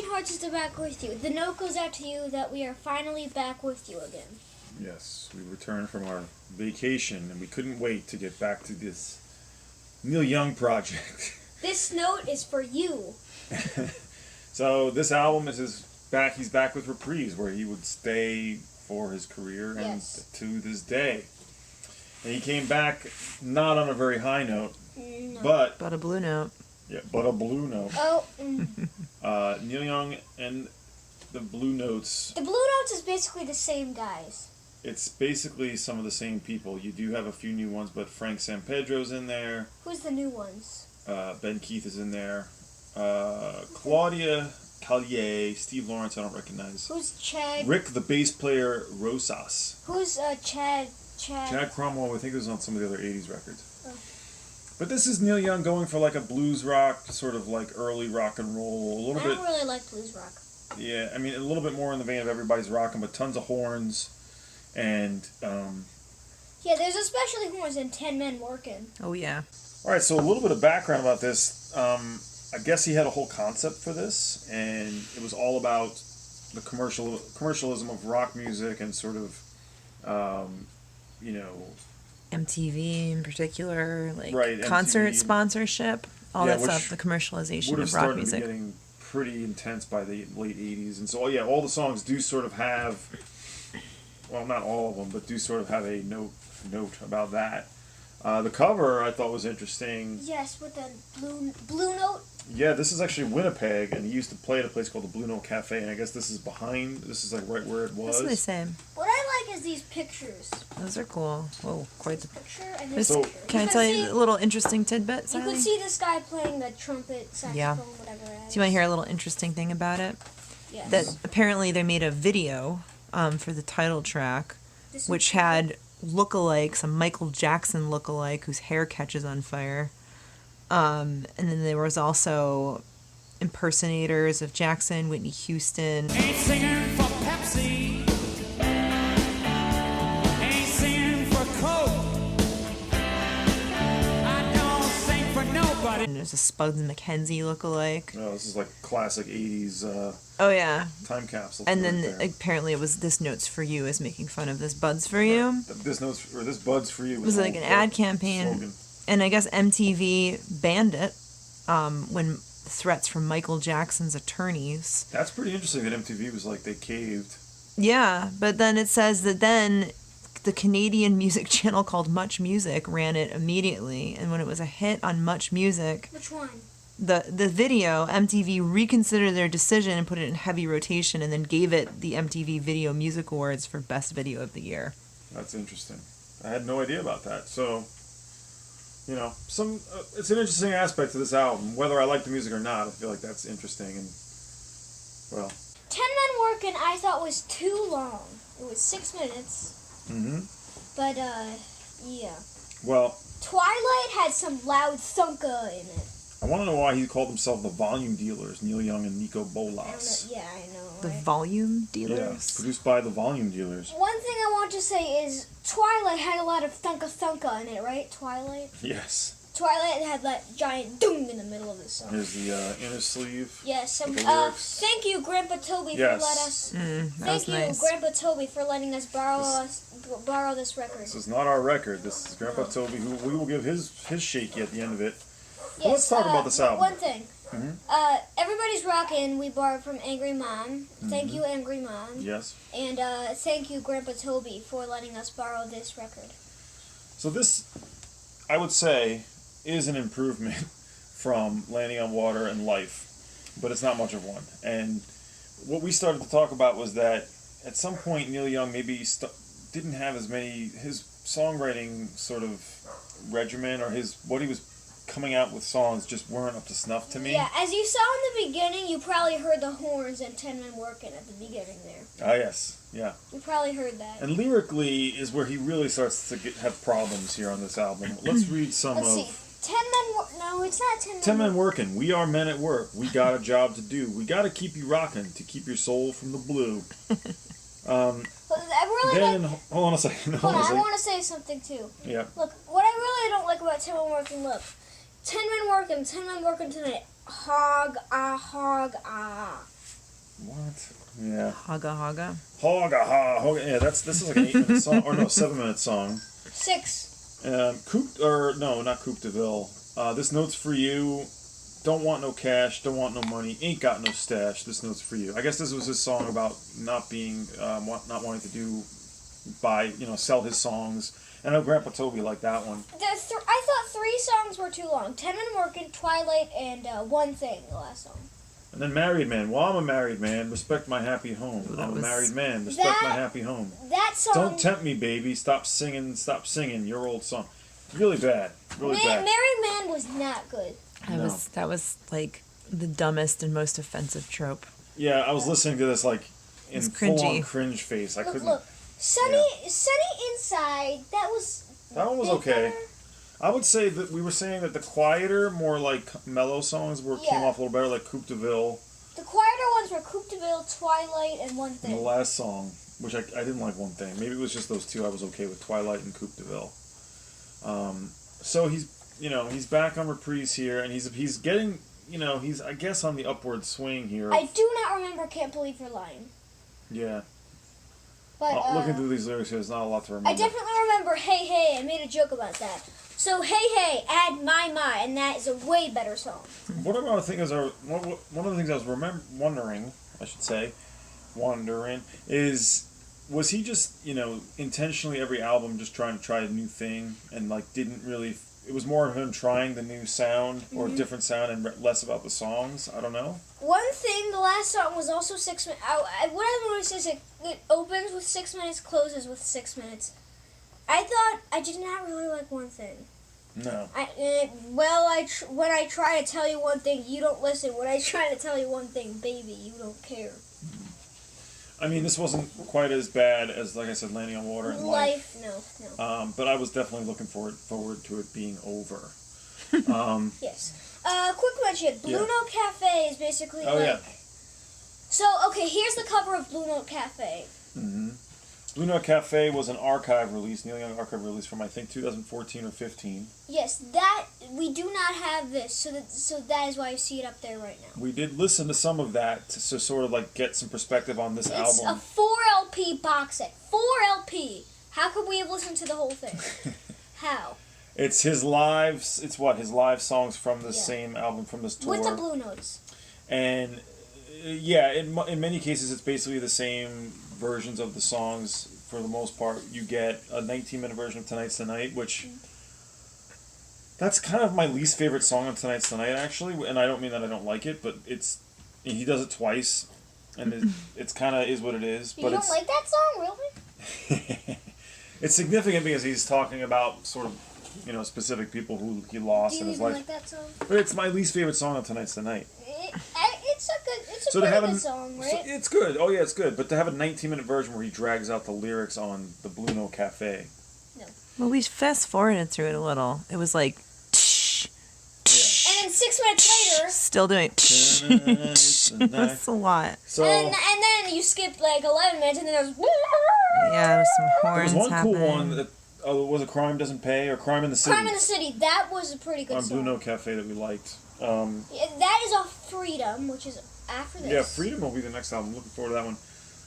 Hearts is back with you. The note goes out to you that we are finally back with you again. Yes, we returned from our vacation, and we couldn't wait to get back to this Neil Young project. This note is for you. So this album is he's back with Reprise, where he would stay for his career and to this day. And he came back not on a very high note, but a blue note. Yeah, but a blue note. Oh. Neil Young and the Bluenotes. The Bluenotes is basically the same guys. It's basically some of the same people. You do have a few new ones, but Frank Sampedro's in there. Who's the new ones? Ben Keith is in there. Claudia Callier, Steve Lawrence, I don't recognize. Who's Chad? Rick, the bass player, Rosas. Who's Chad? Chad Cromwell, I think it was on some of the other 80s records. Oh. But this is Neil Young going for like a blues rock, sort of like early rock and roll. I don't really like blues rock. Yeah, I mean, a little bit more in the vein of Everybody's Rockin', but tons of horns. And, yeah, there's especially horns in 10 Men Workin'. Oh, yeah. All right, so a little bit of background about this. I guess he had a whole concept for this, and it was all about the commercialism of rock music and sort of, MTV in particular, like right, concert MTV. Sponsorship, all that stuff, the commercialization of rock music. Would have started getting pretty intense by the late 80s. And so, all the songs do sort of have, well, not all of them, but do sort of have a note about that. The cover I thought was interesting. Yes, with the blue note. Yeah, this is actually Winnipeg, and he used to play at a place called the Blue Note Cafe, and I guess this is like right where it was. That's the same. What I like is these pictures. Those are cool. Whoa, quite the picture and this picture. Can I tell you a little interesting tidbit, Sally? You could see this guy playing the trumpet, saxophone, whatever it is. Do you want to hear a little interesting thing about it? Yes. That apparently they made a video for the title track, which had lookalikes, a Michael Jackson lookalike whose hair catches on fire. And then there was also impersonators of Jackson, Whitney Houston. Ain't singing for Pepsi. Ain't singing for Coke. I don't sing for nobody. And there's a Spuds MacKenzie lookalike. Oh, this is like classic 80s oh, yeah. time capsule. And then apparently it was This Note's For You is making fun of This Bud's For You. This Bud's For You. It was like an ad campaign. Slogan. And I guess MTV banned it when threats from Michael Jackson's attorneys. That's pretty interesting that MTV was like, they caved. Yeah, but then it says that then the Canadian music channel called Much Music ran it immediately. And when it was a hit on Much Music... Which one? The video, MTV reconsidered their decision and put it in heavy rotation and then gave it the MTV Video Music Awards for Best Video of the Year. That's interesting. I had no idea about that. So... it's an interesting aspect to this album. Whether I like the music or not, I feel like that's interesting. And 10 Men Workin' I thought was too long. It was 6 minutes. Mm-hmm. But yeah. Well, Twilight had some loud thunka in it. I want to know why he called himself the Volume Dealers, Neil Young and Nico I Bolas. know, yeah, I know. The Right? Volume Dealers? Yeah, produced by the Volume Dealers. One thing I want to say is Twilight had a lot of thunka in it, right? Twilight? Yes. Twilight had that giant doom in the middle of the song. Here's the inner sleeve. Yes, with the lyrics. thank you, Grandpa Toby, for letting us. Thank you, nice. Grandpa Toby, for letting us borrow this record. This is not our record. This is Grandpa Toby, who we will give his shaky at the end of it. Yes, Well, let's talk about this album. One thing. Everybody's Rockin' we borrowed from Angry Mom. Thank you, Angry Mom. Yes. And thank you, Grandpa Toby, for letting us borrow this record. So this, I would say, is an improvement from Landing on Water and Life, but it's not much of one. And what we started to talk about was that at some point Neil Young maybe didn't have as many, his songwriting sort of regimen or what he was coming out with songs just weren't up to snuff to me. Yeah, as you saw in the beginning, you probably heard the horns and 10 Men Workin' at the beginning there. Ah, yes, yeah. You probably heard that. And lyrically is where he really starts to have problems here on this album. Let's read some Let's of... see. 10 Men No, it's not 10 Men 10 Men Workin'. We are men at work. We got a job to do. We got to keep you rockin' to keep your soul from the blue. I really Then, like... hold on a second. Hold on, I want to say something too. Yeah. Look, what I really don't like about 10 Men Workin', look. 10 Men Workin' tonight. Hog, ah, hog, ah. What? Yeah. Haga Haga. Haga ha. Haga. Yeah, this is like an 8-minute song, or no, 7-minute song. 6. Not Coupe de Ville. This note's for you. Don't want no cash, don't want no money, ain't got no stash. This note's for you. I guess this was his song about not being, not wanting to sell his songs. And I know Grandpa Toby liked that one. I thought 3 songs were too long. 10 Men Working, Twilight, and One Thing, the last song. And then Married Man. Well, I'm a married man. Respect my happy home. I'm a married man. Respect my happy home. That song. Don't tempt me, baby. Stop singing. Your old song. Really bad. Really bad. Married Man was not good. That was like the dumbest and most offensive trope. Yeah, I was listening to this like in full-on cringy. cringe face. I couldn't. Look. Sunny Inside. That one was okay. better. I would say that we were saying that the quieter, more like mellow songs came off a little better, like Coupe de Ville. The quieter ones were Coupe de Ville, Twilight, and One Thing. And the last song, which I didn't like One Thing. Maybe it was just those two I was okay with, Twilight and Coupe de Ville. So he's back on reprise here, and he's getting, he's, I guess, on the upward swing here. I do not remember Can't Believe You're Lying. Yeah. But, looking through these lyrics, there's not a lot to remember. I definitely remember Hey Hey. I made a joke about that. So Hey Hey, add My, and that is a way better song. One of the things I was wondering is, was he just, intentionally every album just trying to try a new thing and didn't really, it was more of him trying the new sound or a different sound and less about the songs? I don't know. One Thing, the last song was also 6 minutes. What I noticed is it opens with 6 minutes, closes with 6 minutes. I did not really like One Thing. No. When I try to tell you one thing, you don't listen. When I try to tell you one thing, baby, you don't care. I mean, this wasn't quite as bad as, like I said, Landing on Water and Life. No. But I was definitely looking forward to it being over. Yes. Quick mention. Blue Note Cafe is basically yeah. So, okay, here's the cover of Blue Note Cafe. Mm-hmm. Blue Note Cafe was an archive release, Neil Young archive release from, I think, 2014 or 15. Yes, we do not have this, so that is why you see it up there right now. We did listen to some of that to sort of get some perspective on this album. It's a 4 LP box set. 4 LP. How could we have listened to the whole thing? How? It's his live songs from the same album from this tour. With the Blue Notes. And in many cases it's basically the same versions of the songs for the most part. You get a 19-minute version of Tonight's the Night, which that's kind of my least favorite song on Tonight's the Night, actually, and I don't mean that I don't like it, but he does it twice, and it's kind of is what it is. You don't like that song, really? It's significant because he's talking about sort of, specific people who he lost in his life. Do you even like that song? But it's my least favorite song on Tonight's the Night. It's a pretty good song, right? It's good. Oh, yeah, it's good. But to have a 19-minute version where he drags out the lyrics on the Blue Note Cafe. No. Well, we fast-forwarded through it a little. It was like... And then 6 minutes later... Still doing... That's a lot. So, and then you skipped 11 minutes and then there was... Yeah, there's some horns. There was one happening. cool one that was a Crime Doesn't Pay or Crime in the City. Crime in the City. That was a pretty good song. On Blue Note Cafe that we liked. That is off Freedom, which is after this. Yeah, Freedom will be the next album. Looking forward to that one.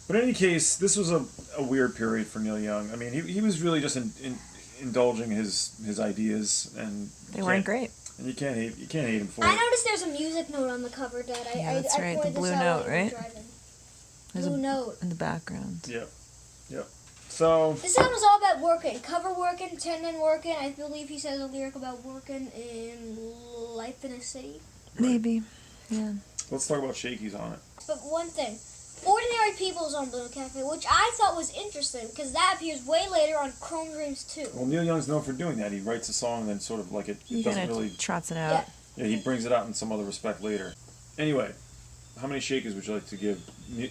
But in any case, this was a weird period for Neil Young. I mean, he was really just indulging his ideas, and they weren't great. And you can't hate him for it. I noticed there's a music note on the cover, Dad. That's right, the Blue Note, right? There's Blue Note in the background. Yep. So this album was all about working, cover working, 10 men working. I believe he says a lyric about working in Life in a City. Maybe, yeah. Let's talk about Shakey's on it. But one thing, Ordinary People is on Blue Note Cafe, which I thought was interesting because that appears way later on Chrome Dreams 2. Well, Neil Young's known for doing that. He writes a song and then sort of it doesn't really trots it out. Yeah, he brings it out in some other respect later. Anyway, how many Shakers would you like to give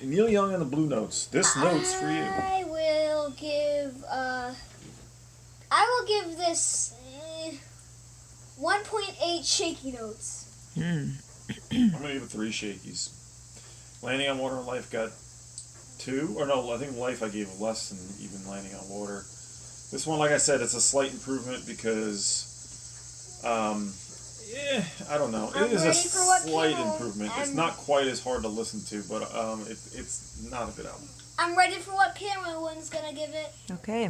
Neil Young and the Blue Notes? This note's for you. I will give this 1.8 Shaky Notes. I'm gonna give it 3 Shakies. Landing on Water and Life got 2, or no, I think Life I gave less than even Landing on Water. This one, like I said, it's a slight improvement because I don't know. I'm It is a ready for what slight Camel- improvement. It's I'm- not quite as hard to listen to, but it's not a good album. I'm ready for what Cameron's gonna give it. Okay.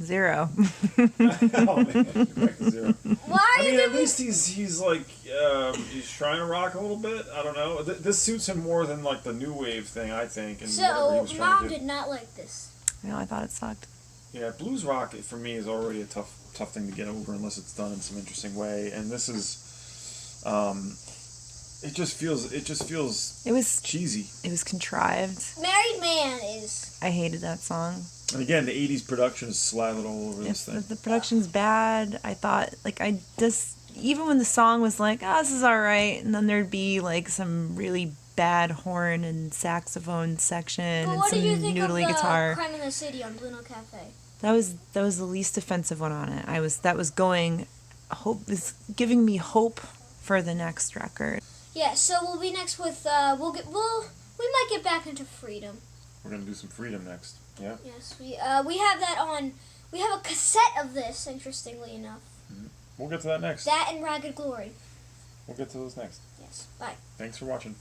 0. Oh man, back to 0. Why I are you mean, at giving? least he's like he's trying to rock a little bit. I don't know. This suits him more than like the new wave thing, I think. And whatever he So, was trying Mom to do. did not like this. No, I thought it sucked. Yeah, blues rock for me is already a tough thing to get over unless it's done in some interesting way. And this is, it just feels It was cheesy. contrived. Married Man is. I hated that song. And again, the '80s production is slathered all over this thing. The production's bad. I thought, like, I just, even when the song was like, oh, this is alright, and then there'd be, like, some really bad horn and saxophone section But and what some did you think of noodly the guitar. Crime in the City on Bluenote Cafe? That was the least offensive one on it. That was giving me hope for the next record. Yeah, so we'll be next with we might get back into Freedom. We're gonna do some Freedom next. Yeah. Yes, we have that on. We have a cassette of this. Interestingly enough, We'll get to that next. that and Ragged Glory. We'll get to those next. Yes. Bye. Thanks for watching.